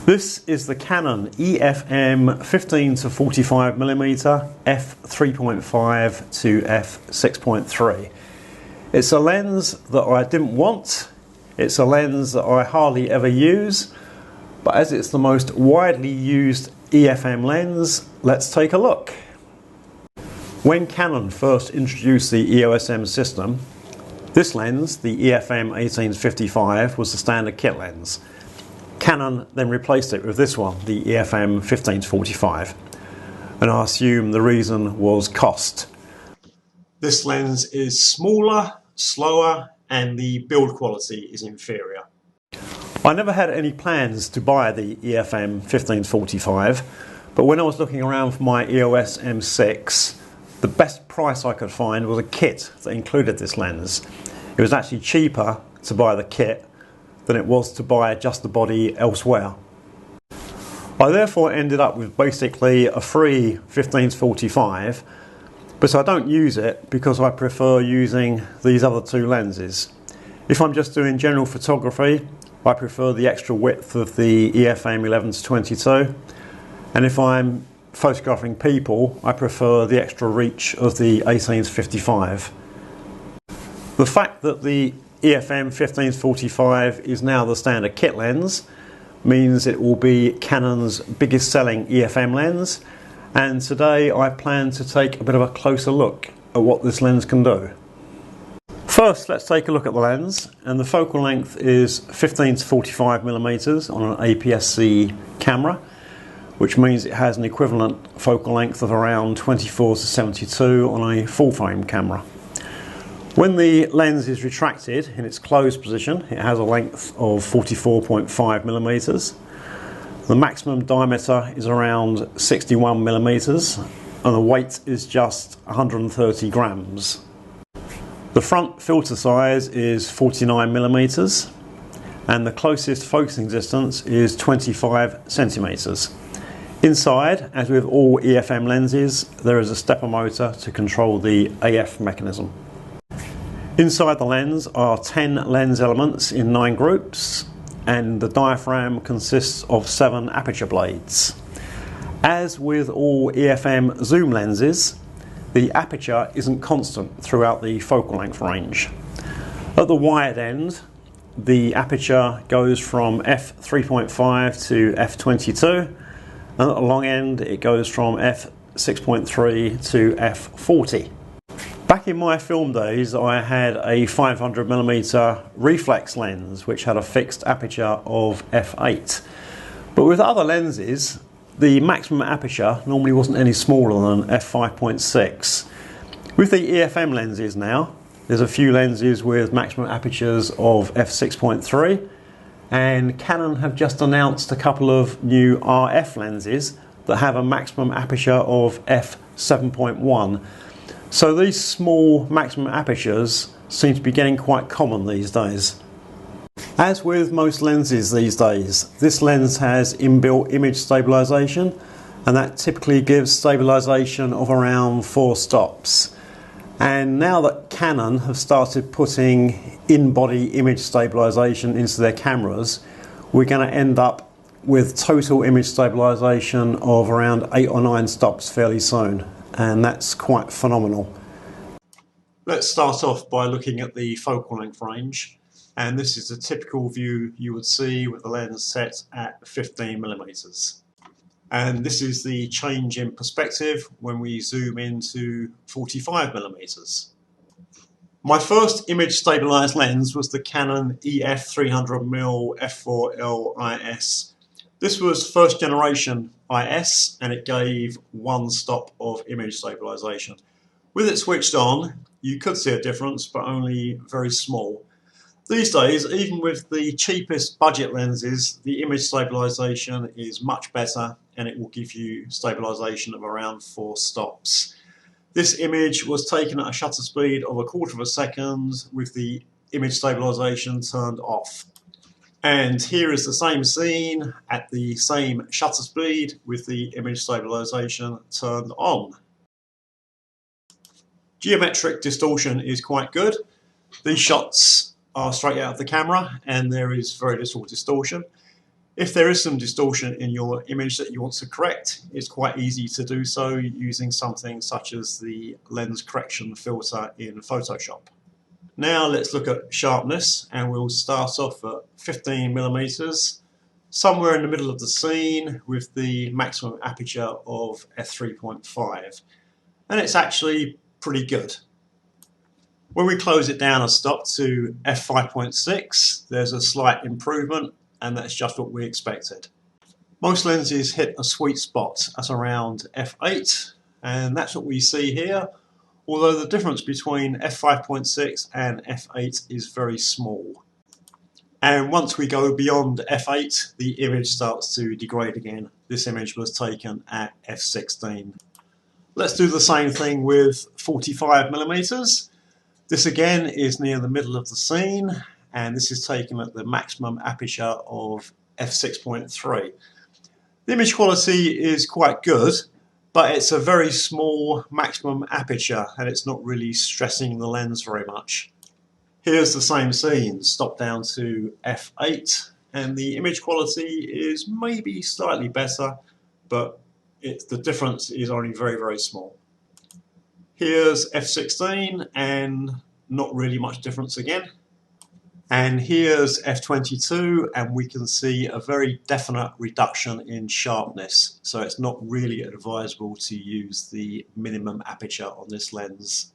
This is the Canon EF-M 15 to 45mm f3.5 to f6.3. It's a lens that I didn't want, it's a lens that I hardly ever use, but as it's the most widely used EF-M lens, let's take a look. When Canon first introduced the EOS M system, this lens, the EF-M 18-55, was the standard kit lens. Canon then replaced it with this one, the EF-M 15 to 45, and I assume the reason was cost. This lens is smaller, slower, and the build quality is inferior. I never had any plans to buy the EF-M 15 to 45, but when I was looking around for my EOS M6, the best price I could find was a kit that included this lens. It was actually cheaper to buy the kit than it was to buy just the body elsewhere. I therefore ended up with basically a free 15 to 45, but I don't use it because I prefer using these other two lenses. If I'm just doing general photography, I prefer the extra width of the EF-M 11 to 22, and if I'm photographing people, I prefer the extra reach of the 18 to 55. The fact that the EF-M 15 to 45 is now the standard kit lens means it will be Canon's biggest selling EF-M lens, and today I plan to take a bit of a closer look at what this lens can do. First, let's take a look at the lens, and the focal length is 15 to 45mm on an APS-C camera, which means it has an equivalent focal length of around 24 to 72 on a full frame camera. When the lens is retracted in its closed position, it has a length of 44.5mm. The maximum diameter is around 61mm, and the weight is just 130 grams. The front filter size is 49mm, and the closest focusing distance is 25 centimeters. Inside, as with all EF-M lenses, there is a stepper motor to control the AF mechanism. Inside the lens are 10 lens elements in 9 groups, and the diaphragm consists of 7 aperture blades. As with all EF-M zoom lenses, the aperture isn't constant throughout the focal length range. At the wide end, the aperture goes from f3.5 to f22, and at the long end it goes from f6.3 to f40. Back in my film days, I had a 500mm reflex lens which had a fixed aperture of f8. But with other lenses, the maximum aperture normally wasn't any smaller than f5.6. With the EF-M lenses now, there's a few lenses with maximum apertures of f6.3, and Canon have just announced a couple of new RF lenses that have a maximum aperture of f7.1. So these small maximum apertures seem to be getting quite common these days. As with most lenses these days, this lens has inbuilt image stabilization, and that typically gives stabilization of around 4 stops. And now that Canon have started putting in-body image stabilization into their cameras, we're going to end up with total image stabilization of around 8 or 9 stops fairly soon, and that's quite phenomenal. Let's start off by looking at the focal length range, and this is a typical view you would see with the lens set at 15mm. And this is the change in perspective when we zoom into 45mm. My first image stabilized lens was the Canon EF-300mm f4L IS. This was first generation IS, and it gave 1 stop of image stabilization. With it switched on, you could see a difference, but only very small. These days, even with the cheapest budget lenses, the image stabilization is much better, and it will give you stabilization of around 4 stops. This image was taken at a shutter speed of 1/4 second with the image stabilization turned off. And here is the same scene at the same shutter speed with the image stabilization turned on. Geometric distortion is quite good. These shots are straight out of the camera and there is very little distortion. If there is some distortion in your image that you want to correct, it's quite easy to do so using something such as the lens correction filter in Photoshop. Now let's look at sharpness, and we'll start off at 15mm, somewhere in the middle of the scene with the maximum aperture of f3.5, and it's actually pretty good. When we close it down a stop to f5.6, there's a slight improvement, and that's just what we expected. Most lenses hit a sweet spot at around f8, and that's what we see here, although the difference between f5.6 and f8 is very small. And once we go beyond f8, the image starts to degrade again. This image was taken at f16. Let's do the same thing with 45mm. This again is near the middle of the scene, and this is taken at the maximum aperture of f6.3. The image quality is quite good, but it's a very small maximum aperture and it's not really stressing the lens very much. Here's the same scene, stopped down to f8, and the image quality is maybe slightly better, but the difference is only very, very small. Here's f16, and not really much difference again. And here's f22, and we can see a very definite reduction in sharpness. So it's not really advisable to use the minimum aperture on this lens.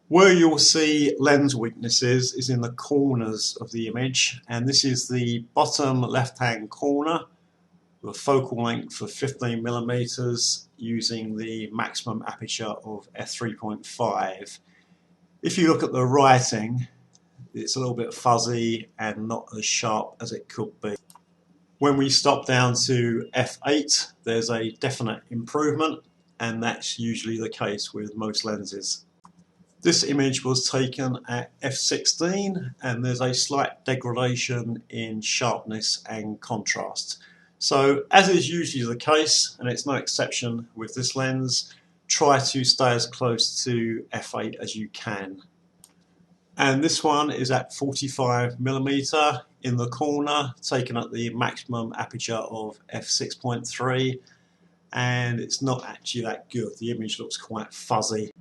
Where you'll see lens weaknesses is in the corners of the image, and this is the bottom left-hand corner with a focal length of 15mm using the maximum aperture of f3.5. If you look at the writing, it's a little bit fuzzy and not as sharp as it could be. When we stop down to f8, there's a definite improvement, and that's usually the case with most lenses. This image was taken at f16, and there's a slight degradation in sharpness and contrast. So, as is usually the case, and it's no exception with this lens, try to stay as close to f8 as you can. And this one is at 45mm in the corner, taken at the maximum aperture of f6.3, and it's not actually that good. The image looks quite fuzzy.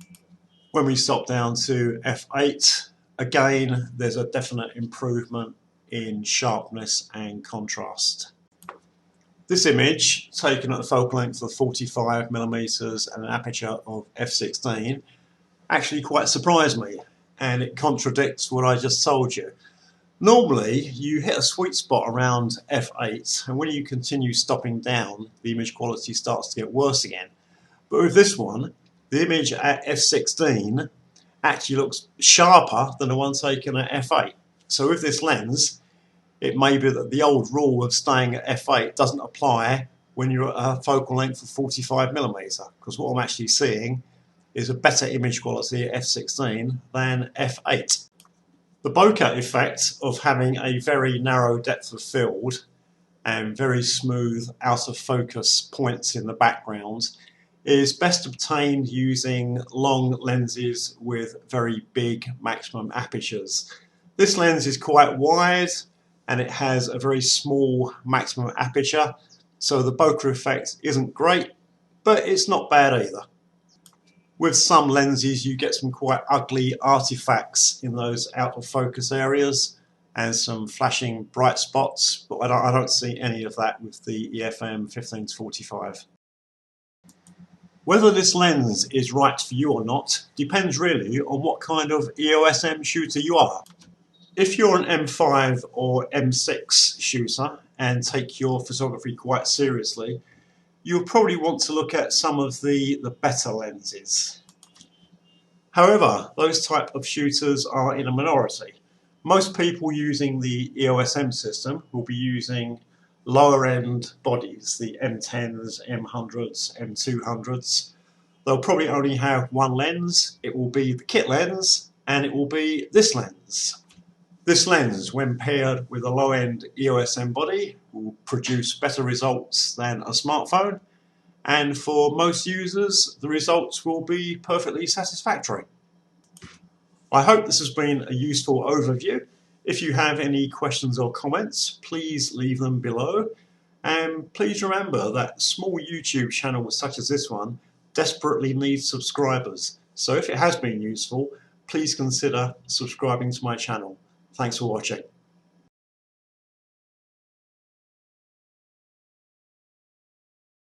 When we stop down to f8, again there's a definite improvement in sharpness and contrast. This image, taken at a focal length of 45mm and an aperture of f16, actually quite surprised me, and it contradicts what I just told you. Normally, you hit a sweet spot around f8, and when you continue stopping down, the image quality starts to get worse again. But with this one, the image at f16 actually looks sharper than the one taken at f8. So with this lens, it may be that the old rule of staying at f8 doesn't apply when you're at a focal length of 45mm, because what I'm actually seeing is a better image quality at f16 than f8. The bokeh effect of having a very narrow depth of field and very smooth out of focus points in the background is best obtained using long lenses with very big maximum apertures. This lens is quite wide and it has a very small maximum aperture, so the bokeh effect isn't great, but it's not bad either. With some lenses you get some quite ugly artifacts in those out of focus areas and some flashing bright spots, but I don't see any of that with the EF-M 15-45. Whether this lens is right for you or not depends really on what kind of EOS-M shooter you are. If you're an M5 or M6 shooter and take your photography quite seriously, you'll probably want to look at some of the better lenses. However, those type of shooters are in a minority. Most people using the EOS-M system will be using lower end bodies, the M10s, M100s, M200s. They'll probably only have one lens. It will be the kit lens, and it will be this lens. This lens, when paired with a low-end EOS-M body, will produce better results than a smartphone, and for most users the results will be perfectly satisfactory. I hope this has been a useful overview. If you have any questions or comments, please leave them below. And please remember that small YouTube channels such as this one desperately need subscribers. So if it has been useful, please consider subscribing to my channel. Thanks for watching.